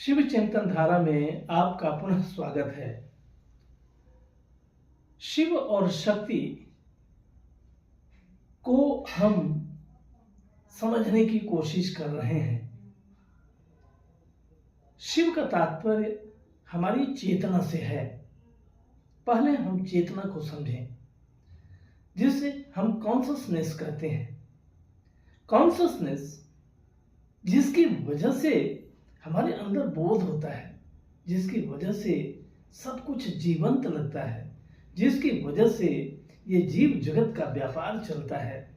शिव चिंतन धारा में आपका पुनः स्वागत है। शिव और शक्ति को हम समझने की कोशिश कर रहे हैं। शिव का तात्पर्य हमारी चेतना से है। पहले हम चेतना को समझें, जिसे हम कॉन्शसनेस कहते हैं। कॉन्शसनेस जिसकी वजह से हमारे अंदर बोध होता है, जिसकी वजह से सब कुछ जीवंत लगता है, जिसकी वजह से ये जीव जगत का व्यापार चलता है।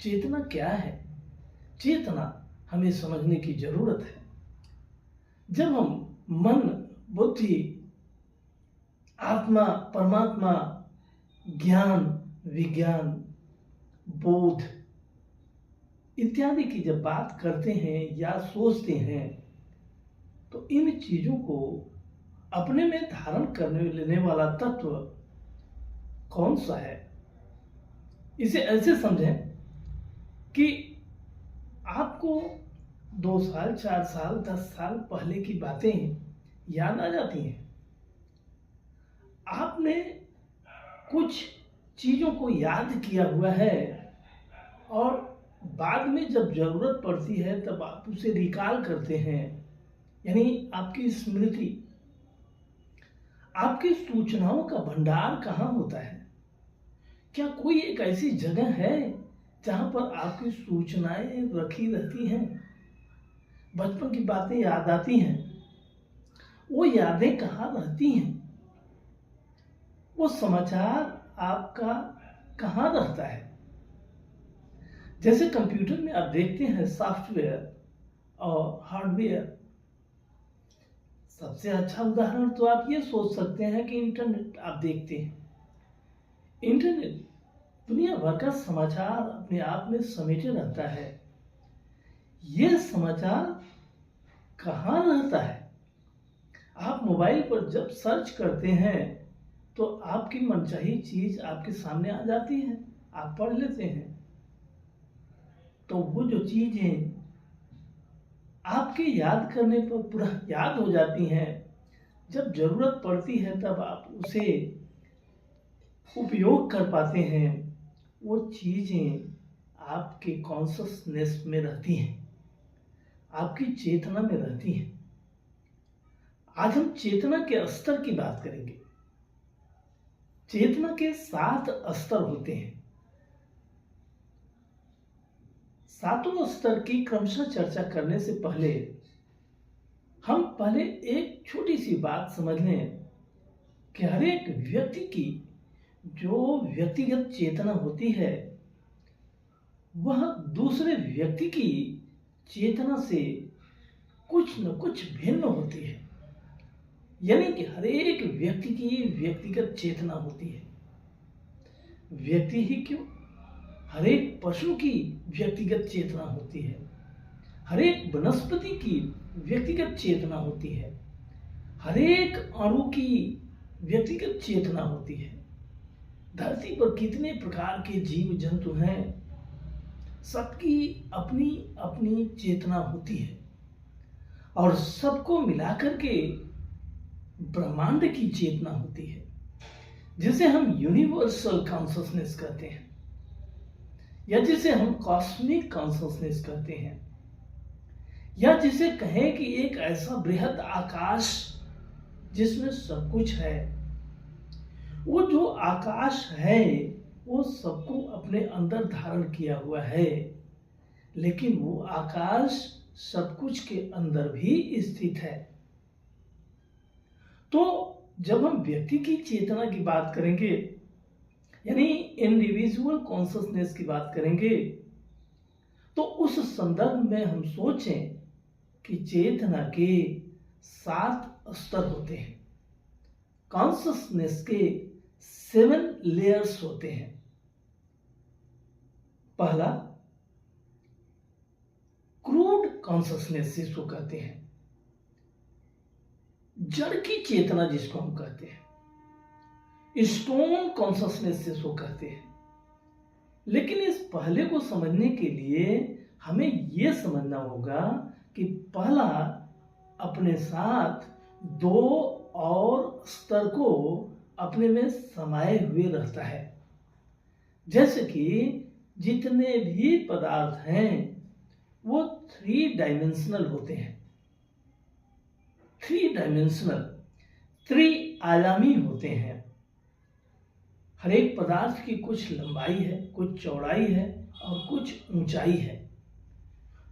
चेतना क्या है? चेतना हमें समझने की जरूरत है। जब हम मन, बुद्धि, आत्मा, परमात्मा, ज्ञान, विज्ञान, बोध इत्यादि की जब बात करते हैं या सोचते हैं, तो इन चीजों को अपने में धारण करने लेने वाला तत्व कौन सा है? इसे ऐसे समझें कि आपको 2 साल, 4 साल, 10 साल पहले की बातें याद आ जाती हैं। आपने कुछ चीजों को याद किया हुआ है और बाद में जब जरूरत पड़ती है तब आप उसे रिकॉल करते हैं, यानी आपकी स्मृति। आपकी सूचनाओं का भंडार कहाँ होता है? क्या कोई एक ऐसी जगह है जहां पर आपकी सूचनाएं रखी रहती हैं? बचपन की बातें याद आती हैं, वो यादें कहाँ रहती हैं? वो समाचार आपका कहाँ रहता है? जैसे कंप्यूटर में आप देखते हैं सॉफ्टवेयर और हार्डवेयर। सबसे अच्छा उदाहरण तो आप ये सोच सकते हैं कि इंटरनेट आप देखते हैं। इंटरनेट दुनिया भर का समाचार अपने आप में समेटे रहता है। ये समाचार कहाँ रहता है? आप मोबाइल पर जब सर्च करते हैं तो आपकी मनचाही चीज आपके सामने आ जाती है, आप पढ़ लेते हैं। तो वो जो चीजें आपके याद करने पर पूरा याद हो जाती हैं, जब जरूरत पड़ती है तब आप उसे उपयोग कर पाते हैं। वो चीजें आपके कॉन्शसनेस में रहती हैं, आपकी चेतना में रहती हैं। आज हम चेतना के स्तर की बात करेंगे। चेतना के 7 स्तर होते हैं। 7वें स्तर की क्रमशः चर्चा करने से पहले हम पहले एक छोटी सी बात समझ लें कि हर एक व्यक्ति की जो व्यक्तिगत चेतना होती है, वह दूसरे व्यक्ति की चेतना से कुछ न कुछ भिन्न होती है। यानी कि हर एक व्यक्ति की व्यक्तिगत चेतना होती है। व्यक्ति ही क्यों, हर एक पशु की व्यक्तिगत चेतना होती है। हर एक वनस्पति की व्यक्तिगत चेतना होती है। हर एक अणु की व्यक्तिगत चेतना होती है। धरती पर कितने प्रकार के जीव जंतु हैं, सबकी अपनी अपनी चेतना होती है और सबको मिलाकर के ब्रह्मांड की चेतना होती है, जिसे हम यूनिवर्सल कॉन्शसनेस कहते हैं या जिसे हम कॉस्मिक कॉन्शसनेस कहते हैं, या जिसे कहें कि एक ऐसा बृहद आकाश जिसमें सब कुछ है। वो जो आकाश है वो सबको अपने अंदर धारण किया हुआ है, लेकिन वो आकाश सब कुछ के अंदर भी स्थित है। तो जब हम व्यक्ति की चेतना की बात करेंगे, यानी इंडिविजुअल कॉन्शसनेस की बात करेंगे, तो उस संदर्भ में हम सोचें कि चेतना के 7 स्तर होते हैं। कॉन्शसनेस के 7 लेयर्स होते हैं। पहला क्रूड कॉन्शसनेस जिसको कहते हैं, जड़ की चेतना जिसको हम कहते हैं, स्टोन कॉन्शसनेस जिसको कहते हैं। लेकिन इस पहले को समझने के लिए हमें यह समझना होगा कि पहला अपने साथ दो और स्तर को अपने में समाये हुए रहता है। जैसे कि जितने भी पदार्थ हैं वो 3 डायमेंशनल होते हैं। 3 डायमेंशनल, त्रिआयामी होते हैं। हर एक पदार्थ की कुछ लंबाई है, कुछ चौड़ाई है और कुछ ऊंचाई है।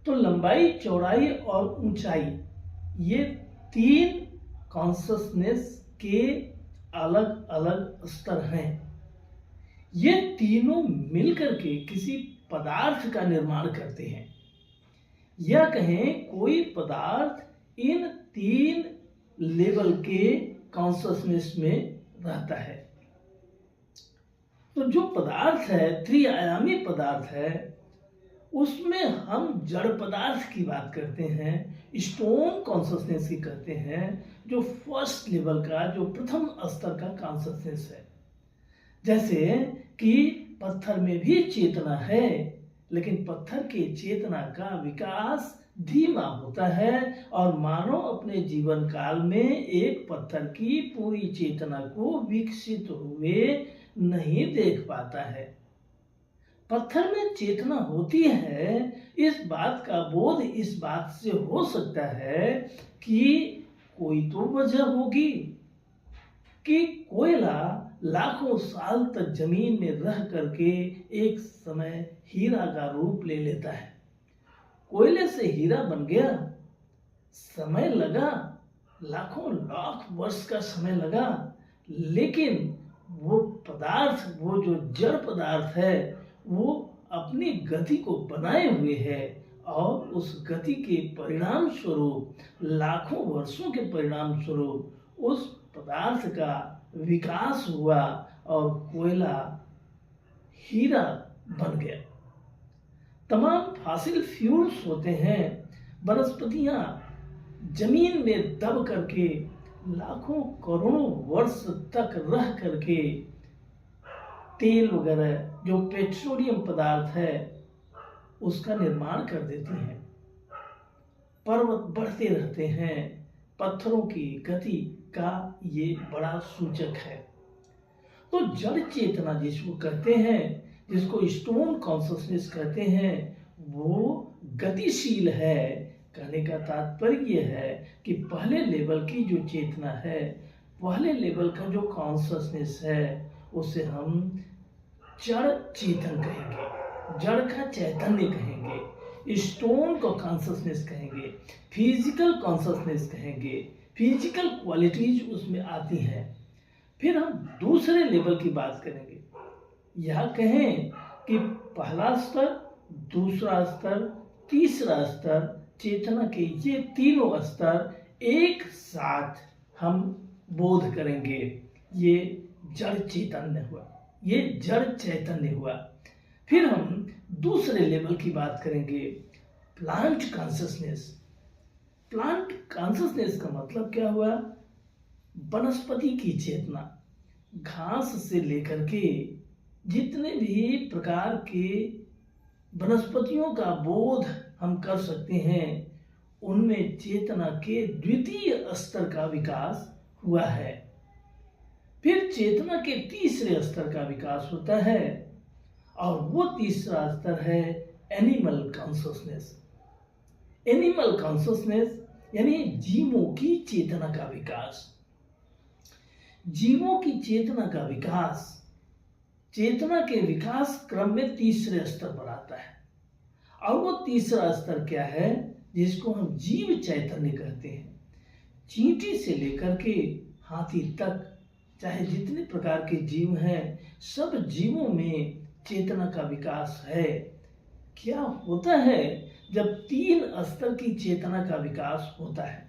तो लंबाई, चौड़ाई और ऊंचाई, ये 3 कॉन्शसनेस के अलग अलग स्तर हैं। ये तीनों मिलकर के किसी पदार्थ का निर्माण करते हैं, या कहें कोई पदार्थ इन 3 लेवल के कॉन्शसनेस में रहता है। तो जो पदार्थ है, त्रिआयामी पदार्थ है, उसमें हम जड़ पदार्थ की बात करते हैं, स्टोन कॉन्शसनेस की करते हैं, जो फर्स्ट लेवल का, जो प्रथम स्तर का कॉन्शसनेस है। जैसे कि पत्थर में भी चेतना है, लेकिन पत्थर के चेतना का विकास धीमा होता है और मानव अपने जीवन काल में एक पत्थर की पूरी चेतना को विकसित हुए नहीं देख पाता है। पत्थर में चेतना होती है, इस बात का बोध इस बात से हो सकता है कि कोई तो वजह होगी कि कोयला लाखों साल तक जमीन में रह करके एक समय हीरा का रूप ले लेता है। कोयले से हीरा बन गया, समय लगा, लाखों लाख वर्ष का समय लगा, लेकिन वो पदार्थ, वो जो जड़ पदार्थ है, वो अपनी गति को बनाए हुए है और उस गति के परिणाम स्वरूप, लाखों वर्षों के परिणाम स्वरूप उस पदार्थ का विकास हुआ और कोयला हीरा बन गया। तमाम फॉसिल फ्यूल्स होते हैं, वनस्पतियां जमीन में दब करके लाखों करोड़ों वर्ष तक रह करके तेल वगैरह, जो पेट्रोलियम पदार्थ है, उसका निर्माण कर देती हैं। पर्वत बढ़ते रहते हैं, पत्थरों की गति का ये बड़ा सूचक है। तो जड़ चेतना जिसको कहते हैं, जिसको स्टोन कॉन्शसनेस कहते हैं, वो गतिशील है। कहने का तात्पर्य ये है कि पहले लेवल की जो चेतना है, पहले लेवल का जो कॉन्शसनेस है, उसे हम जड़ चेतन कहेंगे, जड़ का चैतन्य कहेंगे, स्टोन को कॉन्शसनेस कहेंगे, फिजिकल कॉन्शसनेस कहेंगे, फिजिकल क्वालिटीज उसमें आती हैं। फिर हम दूसरे लेवल की बात करेंगे, यह कहें कि पहला स्तर, दूसरा स्तर, तीसरा स्तर, चेतना के ये तीनों स्तर एक साथ हम बोध करेंगे। ये जड़ चैतन्य हुआ, ये जड़ चैतन्य हुआ। फिर हम दूसरे लेवल की बात करेंगे, प्लांट कॉन्शसनेस। प्लांट कॉन्शसनेस का मतलब क्या हुआ? वनस्पति की चेतना, घास से लेकर के जितने भी प्रकार के वनस्पतियों का बोध हम कर सकते हैं, उनमें चेतना के द्वितीय स्तर का विकास हुआ है। फिर चेतना के तीसरे स्तर का विकास होता है और वो तीसरा स्तर है एनिमल कॉन्शसनेस। एनिमल कॉन्शसनेस यानी जीवों की चेतना का विकास। जीवों की चेतना का विकास चेतना के विकास क्रम में तीसरे स्तर पर आता है, और वो तीसरा स्तर क्या है, जिसको हम जीव चैतन्य कहते हैं। चींटी से लेकर के हाथी तक, चाहे जितने प्रकार के जीव हैं, सब जीवों में चेतना का विकास है। क्या होता है जब 3 स्तर की चेतना का विकास होता है?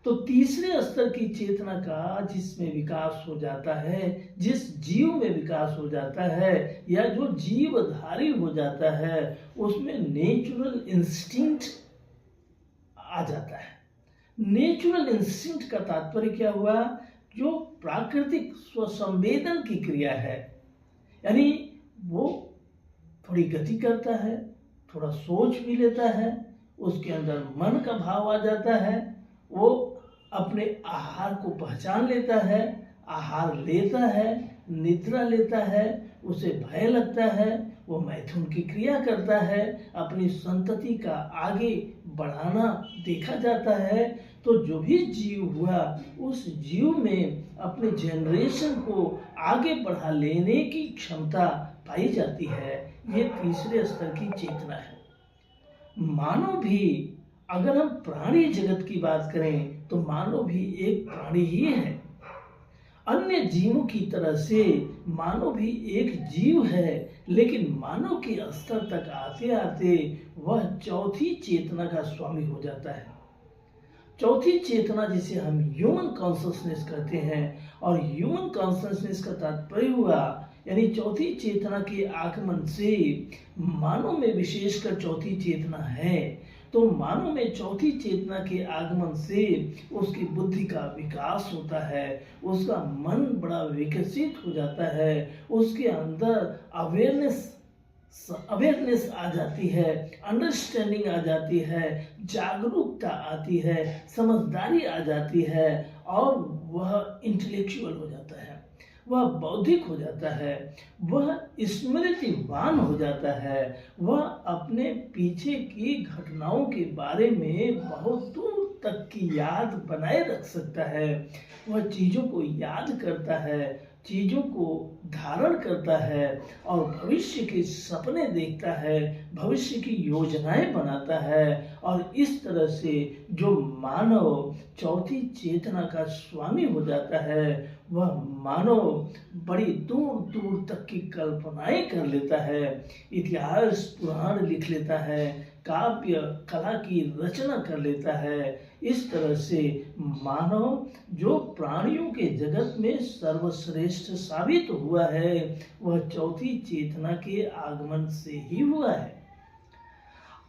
तो तीसरे स्तर की चेतना का जिसमें विकास हो जाता है, जिस जीव में विकास हो जाता है, या जो जीवधारी हो जाता है, उसमें नेचुरल इंस्टिंक्ट आ जाता है। नेचुरल इंस्टिंक्ट का तात्पर्य क्या हुआ? जो प्राकृतिक स्वसंवेदन की क्रिया है, यानी वो थोड़ी गति करता है, थोड़ा सोच भी लेता है, उसके अंदर मन का भाव आ जाता है, वो अपने आहार को पहचान लेता है, आहार लेता है, निद्रा लेता है, उसे भय लगता है, वो मैथुन की क्रिया करता है, अपनी संतति का आगे बढ़ाना देखा जाता है। तो जो भी जीव हुआ उस जीव में अपने जनरेशन को आगे बढ़ा लेने की क्षमता पाई जाती है। ये तीसरे स्तर की चेतना है। मानव भी, अगर हम प्राणी जगत की बात करें तो मानव भी एक प्राणी ही है। अन्य जीवों की तरह से मानव भी एक जीव है, लेकिन मानव के स्तर तक आते आते वह चौथी चेतना का स्वामी हो जाता है। चौथी चेतना जिसे हम ह्यूमन कॉन्शसनेस कहते हैं, और ह्यूमन कॉन्शसनेस का तात्पर्य हुआ यानी चौथी चेतना के आगमन से मानव में विशेषकर चौथी चेतना है। तो मानव में चौथी चेतना के आगमन से उसकी बुद्धि का विकास होता है, उसका मन बड़ा विकसित हो जाता है, उसके अंदर अवेयरनेस आ जाती है, अंडरस्टैंडिंग आ जाती है, जागरूकता आती है, समझदारी आ जाती है, और वह इंटेलेक्चुअल हो जाता है, वह बौद्धिक हो जाता है, वह स्मृतिवान हो जाता है, वह अपने पीछे की घटनाओं के बारे में बहुत दूर तक की याद बनाए रख सकता है, वह चीज़ों को याद करता है, चीज़ों को धारण करता है, और भविष्य के सपने देखता है, भविष्य की योजनाएं बनाता है। और इस तरह से जो मानव चौथी चेतना का स्वामी हो जाता है, वह मानव बड़ी दूर दूर तक की कल्पनाएं कर लेता है, इतिहास पुराण लिख लेता है, काव्य कला की रचना कर लेता है। इस तरह से मानव जो प्राणियों के जगत में सर्वश्रेष्ठ साबित हुआ है, वह चौथी चेतना के आगमन से ही हुआ है।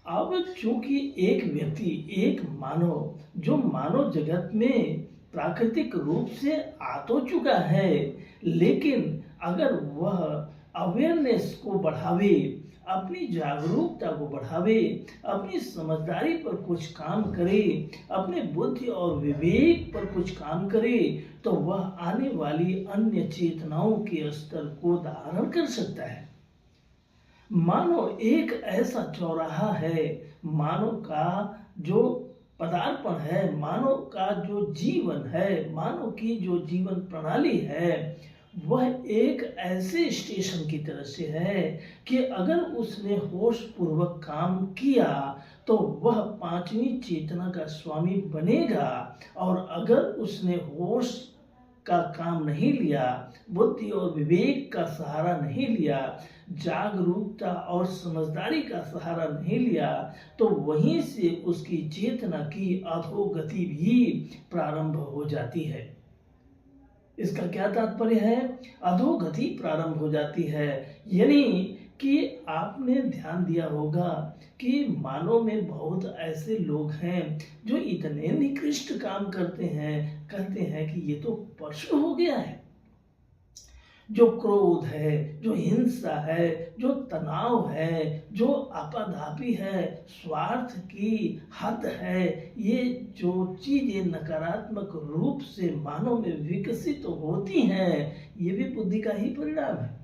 अब चूंकि एक व्यक्ति, एक मानव, जो मानव जगत में प्राकृतिक रूप से आ तो चुका है, लेकिन अगर वह अवेयरनेस को बढ़ावे, अपनी जागरूकता को बढ़ावे, अपनी समझदारी पर कुछ काम करे, अपने बुद्धि और विवेक पर कुछ काम करे, तो वह आने वाली अन्य चेतनाओं के स्तर को धारण कर सकता है। मानो एक ऐसा चौराहा है, मानव का जो पदार्पण है, मानव का जो जीवन है, मानव की जो जीवन प्रणाली है, वह एक ऐसे स्टेशन की तरह से है कि अगर उसने होश पूर्वक काम किया तो वह पांचवी चेतना का स्वामी बनेगा, और अगर उसने होश का काम नहीं लिया, बुद्धि और विवेक का सहारा नहीं लिया, जागरूकता और समझदारी का सहारा नहीं लिया, तो वहीं से उसकी चेतना की अधोगति भी प्रारंभ हो जाती है। इसका क्या तात्पर्य है? अधोगति प्रारंभ हो जाती है, यानी कि आपने ध्यान दिया होगा कि मानव में बहुत ऐसे लोग हैं जो इतने निकृष्ट काम करते हैं, कहते हैं कि ये तो पशु हो गया है। जो क्रोध है, जो हिंसा है, जो तनाव है, जो आपाधापी है, स्वार्थ की हद है, ये जो चीजें नकारात्मक रूप से मानव में विकसित होती हैं, ये भी बुद्धि का ही परिणाम है।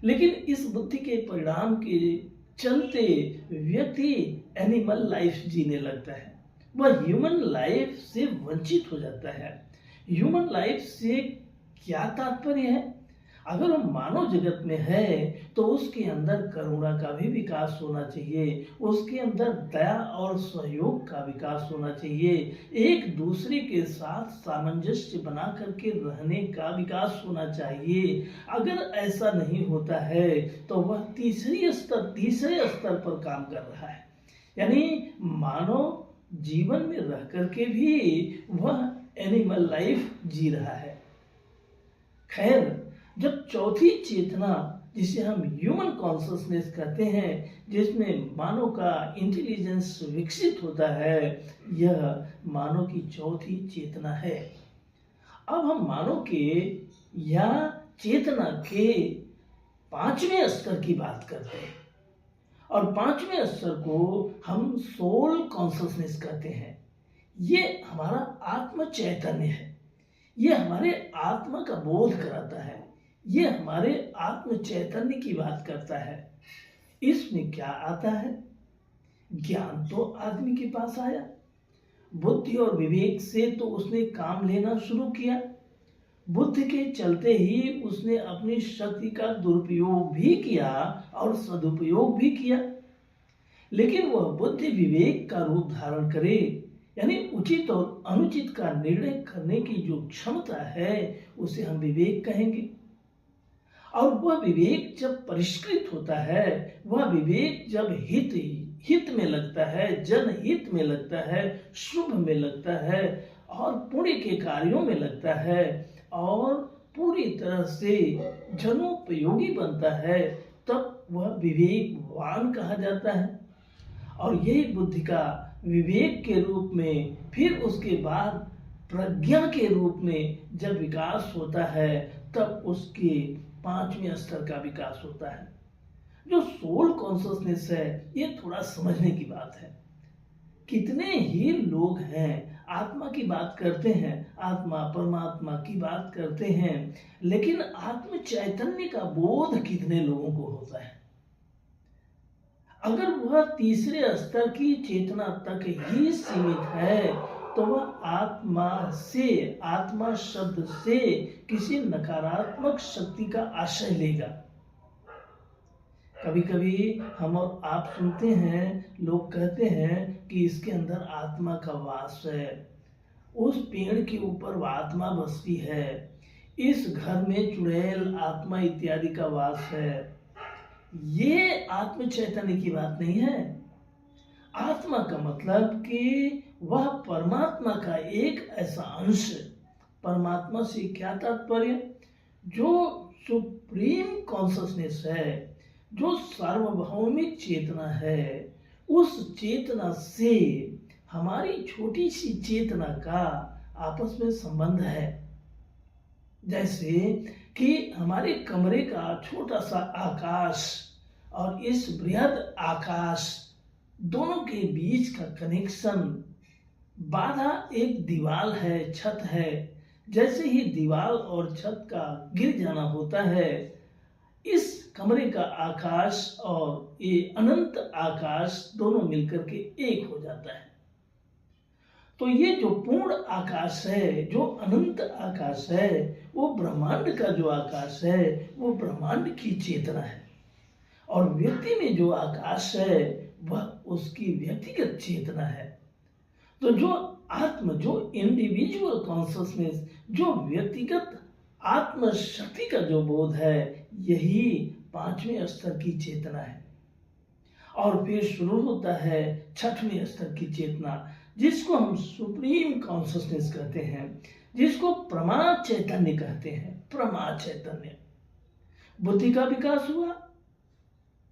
लेकिन इस बुद्धि के परिणाम के चलते व्यक्ति एनिमल लाइफ जीने लगता है, वह ह्यूमन लाइफ से वंचित हो जाता है। ह्यूमन लाइफ से क्या तात्पर्य है? अगर हम मानव जगत में है तो उसके अंदर करुणा का भी विकास होना चाहिए, उसके अंदर दया और सहयोग का विकास होना चाहिए, एक दूसरे के साथ सामंजस्य बना करके रहने का विकास होना चाहिए। अगर ऐसा नहीं होता है तो वह तीसरे स्तर पर काम कर रहा है, यानी मानव जीवन में रह करके भी वह एनिमल लाइफ जी रहा है। खैर, जब चौथी चेतना, जिसे हम ह्यूमन कॉन्शसनेस कहते हैं, जिसमें मानव का इंटेलिजेंस विकसित होता है, यह मानव की चौथी चेतना है। अब हम मानव के या चेतना के पांचवें स्तर की बात करते हैं। और पांचवें स्तर को हम सोल कॉन्शसनेस कहते हैं। ये हमारा आत्म चैतन्य है। ये हमारे आत्मा का बोध कराता है। ये हमारे आत्म चैतन्य की बात करता है। इसमें क्या आता है? ज्ञान तो आदमी के पास आया, बुद्धि और विवेक से तो उसने काम लेना शुरू किया। बुद्धि के चलते ही उसने अपनी शक्ति का दुरुपयोग भी किया और सदुपयोग भी किया। लेकिन वह बुद्धि विवेक का रूप धारण करे, यानी उचित और अनुचित का निर्णय करने की जो क्षमता है उसे हम विवेक कहेंगे। और वह विवेक जब परिष्कृत होता है, वह विवेक जब हित में लगता है, जनहित में लगता है, शुभ में लगता है और पुण्य के कार्यों में लगता है और पूरी तरह से जनोपयोगी बनता है, तब वह विवेकवान कहा जाता है। और यही बुद्धि का विवेक के रूप में, फिर उसके बाद प्रज्ञा के रूप में जब विकास होता है, तब उसके पांचवें स्तर का विकास होता है। जो सोल कॉन्शसनेस है, ये थोड़ा समझने की बात है। कितने ही लोग हैं आत्मा की बात करते हैं, आत्मा परमात्मा की बात करते हैं, लेकिन आत्म चैतन्य का बोध कितने लोगों को होता है? अगर वह तीसरे स्तर की चेतना तक ही सीमित है तो वह आत्मा शब्द से किसी नकारात्मक शक्ति का आश्रय लेगा। कभी कभी हम और आप सुनते हैं, लोग कहते हैं कि इसके अंदर आत्मा का वास है, उस पेड़ के ऊपर वह आत्मा बसती है, इस घर में चुड़ैल आत्मा इत्यादि का वास है। ये आत्म चैतन्य की बात नहीं है। आत्मा का मतलब कि वह परमात्मा का एक ऐसा अंश। परमात्मा से क्या तात्पर्य? जो सुप्रीम कॉन्शसनेस है, जो सार्वभौमिक चेतना है, उस चेतना से हमारी छोटी सी चेतना का आपस में संबंध है। जैसे कि हमारे कमरे का छोटा सा आकाश और इस बृहद आकाश, दोनों के बीच का कनेक्शन, बाधा एक दीवार है, छत है। जैसे ही दीवार और छत का गिर जाना होता है, इस कमरे का आकाश और ये अनंत आकाश दोनों मिलकर के एक हो जाता है। तो ये जो पूर्ण आकाश है, जो अनंत आकाश है, वो ब्रह्मांड का जो आकाश है, वो ब्रह्मांड की चेतना है। और व्यक्ति में जो आकाश है, वह उसकी व्यक्तिगत चेतना है। तो जो आत्म, जो इंडिविजुअल कॉन्शसनेस, जो व्यक्तिगत आत्म शक्ति का जो बोध है, यही पांचवें स्तर की चेतना है। और फिर शुरू होता है छठवें स्तर की चेतना, जिसको हम सुप्रीम कॉन्शसनेस कहते हैं, जिसको प्रमा चैतन्य कहते हैं। प्रमा चैतन्य। बुद्धि का विकास हुआ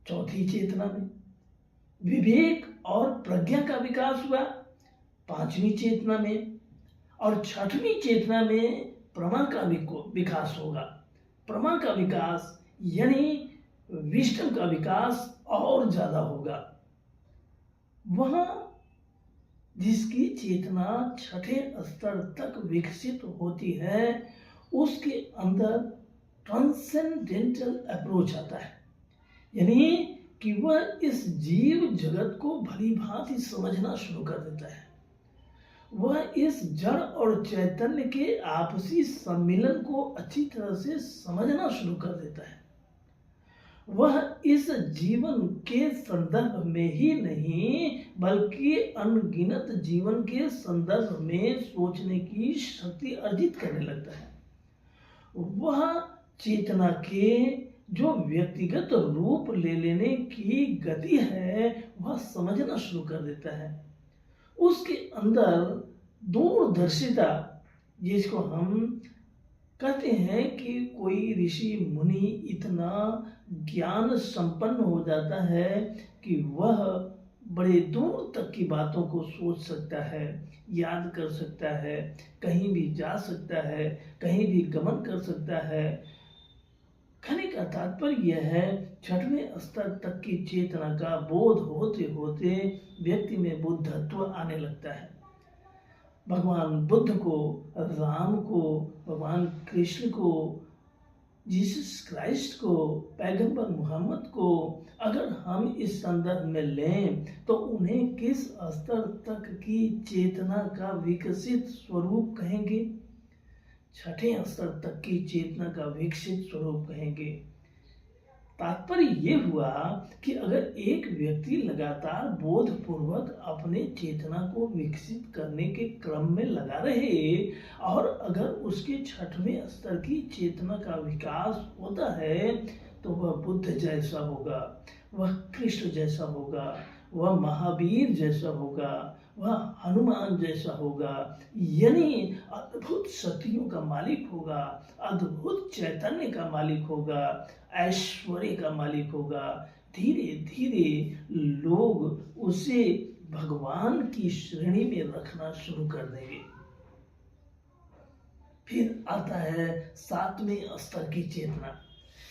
चौथी चेतना में, विवेक और प्रज्ञा का विकास हुआ पांचवी चेतना में, और छठवीं चेतना में प्रमा का विकास होगा। प्रमा का विकास यानी विस्डम का विकास और ज्यादा होगा। वहां जिसकी चेतना छठे स्तर तक विकसित होती है, उसके अंदर ट्रांसेंडेंटल अप्रोच आता है, यानी कि वह इस जीव जगत को भली भांति समझना शुरू कर देता है। वह इस जड़ और चैतन्य के आपसी सम्मिलन को अच्छी तरह से समझना शुरू कर देता है। वह इस जीवन के संदर्भ में ही नहीं, बल्कि अनगिनत जीवन के संदर्भ में सोचने की शक्ति अर्जित करने लगता है। वह चेतना के जो व्यक्तिगत रूप ले लेने की गति है, वह समझना शुरू कर देता है। उसके अंदर दूरदर्शिता, जिसको हम कहते हैं कि कोई ऋषि मुनि इतना ज्ञान संपन्न हो जाता है कि वह बड़े दूर तक की बातों को सोच सकता है, याद कर सकता है, कहीं भी जा सकता है, कहीं भी गमन कर सकता है, कहने का तात्पर्य यह है, छठवें स्तर तक की चेतना का बोध होते होते व्यक्ति में बुद्धत्व आने लगता है। भगवान बुद्ध को, राम को, भगवान कृष्ण को, जीसस क्राइस्ट को, पैगंबर मोहम्मद को अगर हम इस संदर्भ में लें तो उन्हें किस स्तर तक की चेतना का विकसित स्वरूप कहेंगे? छठे स्तर तक की चेतना का विकसित स्वरूप कहेंगे। तात्पर्य ये हुआ कि अगर एक व्यक्ति लगातार बोधपूर्वक अपने चेतना को विकसित करने के क्रम में लगा रहे और अगर उसके छठवें स्तर की चेतना का विकास होता है तो वह बुद्ध जैसा होगा, वह कृष्ण जैसा होगा, वह महावीर जैसा होगा, वह हनुमान जैसा होगा, यानी अद्भुत शक्तियों का मालिक होगा, अद्भुत चैतन्य का मालिक होगा, ऐश्वर्य का मालिक होगा। धीरे धीरे लोग उसे भगवान की श्रेणी में रखना शुरू कर देंगे। फिर आता है सातवें स्तर की चेतना,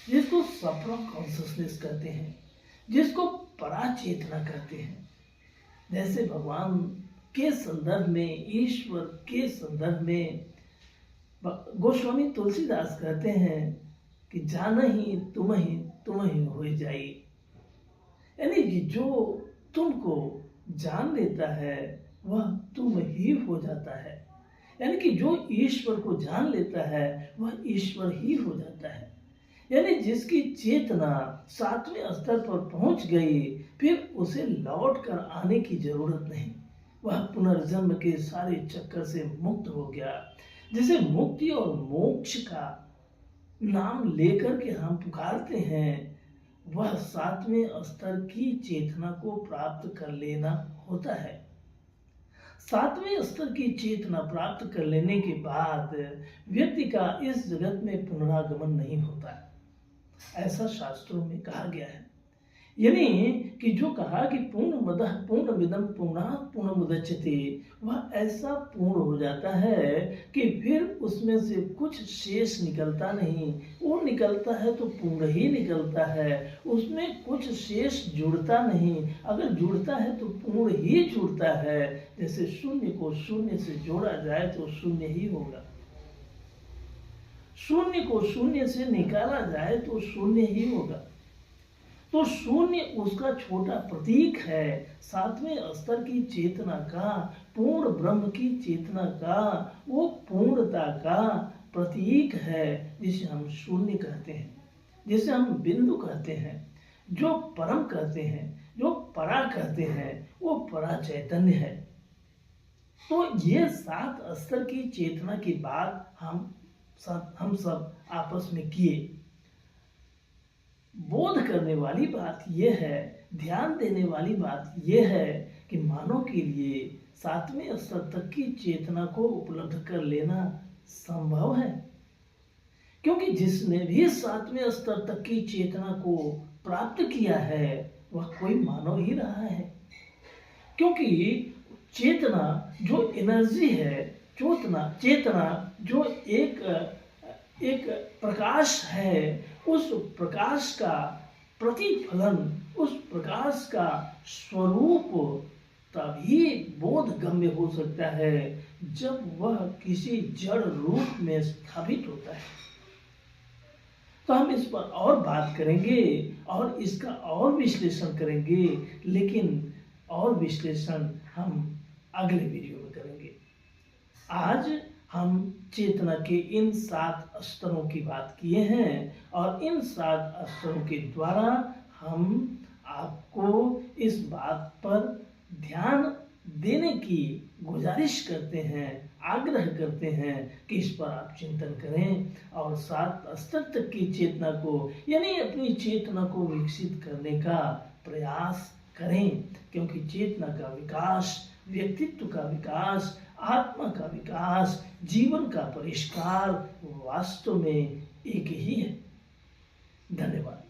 जिसको सप्रा कॉन्शियसनेस कहते हैं, जिसको पराचेतना कहते हैं। जैसे भगवान के संदर्भ में, ईश्वर के संदर्भ में गोस्वामी तुलसीदास कहते हैं कि जाना ही तुम ही हो जाई, यानी कि जो तुमको जान लेता है वह तुम ही हो जाता है, यानी कि जो ईश्वर को जान लेता है वह ईश्वर ही हो जाता है। यानी जिसकी चेतना सातवें स्तर पर पहुंच गई फिर उसे लौट कर आने की जरूरत नहीं, वह पुनर्जन्म के सारे चक्कर से मुक्त हो गया। जिसे मुक्ति और मोक्ष का नाम लेकर के हम पुकारते हैं वह सातवें स्तर की चेतना को प्राप्त कर लेना होता है। सातवें स्तर की चेतना प्राप्त कर लेने के बाद व्यक्ति का इस जगत में पुनरागमन नहीं होता है, ऐसा शास्त्रों में कहा गया है। यानी कि जो कहा कि पूर्णमदः पूर्णमिदं पूर्णात् पूर्णमुदच्यते, वह ऐसा पूर्ण हो जाता है कि फिर उसमें से कुछ शेष निकलता नहीं, वो निकलता है तो पूर्ण ही निकलता है, उसमें कुछ शेष जुड़ता नहीं, अगर जुड़ता है तो पूर्ण ही जुड़ता है। जैसे शून्य को शून्य से जोड़ा जाए तो शून्य ही होगा, शून्य को शून्य से निकाला जाए तो शून्य ही होगा। तो शून्य उसका छोटा प्रतीक है, सातवें स्तर की चेतना का, पूर्ण ब्रह्म की चेतना का, वो पूर्णता का प्रतीक है जिसे हम शून्य कहते हैं, जिसे हम बिंदु कहते हैं, जो परम कहते हैं, जो परा कहते हैं, वो परा चैतन्य है। तो ये सात स्तर की चेतना की बात हम सब आपस में किए। बोध करने वाली बात यह है, ध्यान देने वाली बात यह है कि मानव के लिए सातवें स्तर तक की चेतना को उपलब्ध कर लेना संभव है, क्योंकि जिसने भी सातवें स्तर तक की चेतना को प्राप्त किया है वह कोई मानव ही रहा है। क्योंकि चेतना जो एनर्जी है, चेतना जो एक प्रकाश है, उस प्रकाश का प्रतिफलन, उस प्रकाश का स्वरूप तभी बोधगम्य हो सकता है जब वह किसी जड़ रूप में स्थापित होता है। तो हम इस पर और बात करेंगे और इसका और विश्लेषण करेंगे, लेकिन और विश्लेषण हम अगले वीडियो में करेंगे। आज हम चेतना के इन सात स्तरों की बात किए हैं और इन सात स्तरों के द्वारा हम आपको इस बात पर ध्यान देने की गुजारिश करते हैं, आग्रह करते हैं कि इस पर आप चिंतन करें और सात स्तर तक की चेतना को, यानी अपनी चेतना को विकसित करने का प्रयास करें, क्योंकि चेतना का विकास, व्यक्तित्व का विकास, आत्मा का विकास, जीवन का परिष्कार वास्तव में एक ही है। धन्यवाद।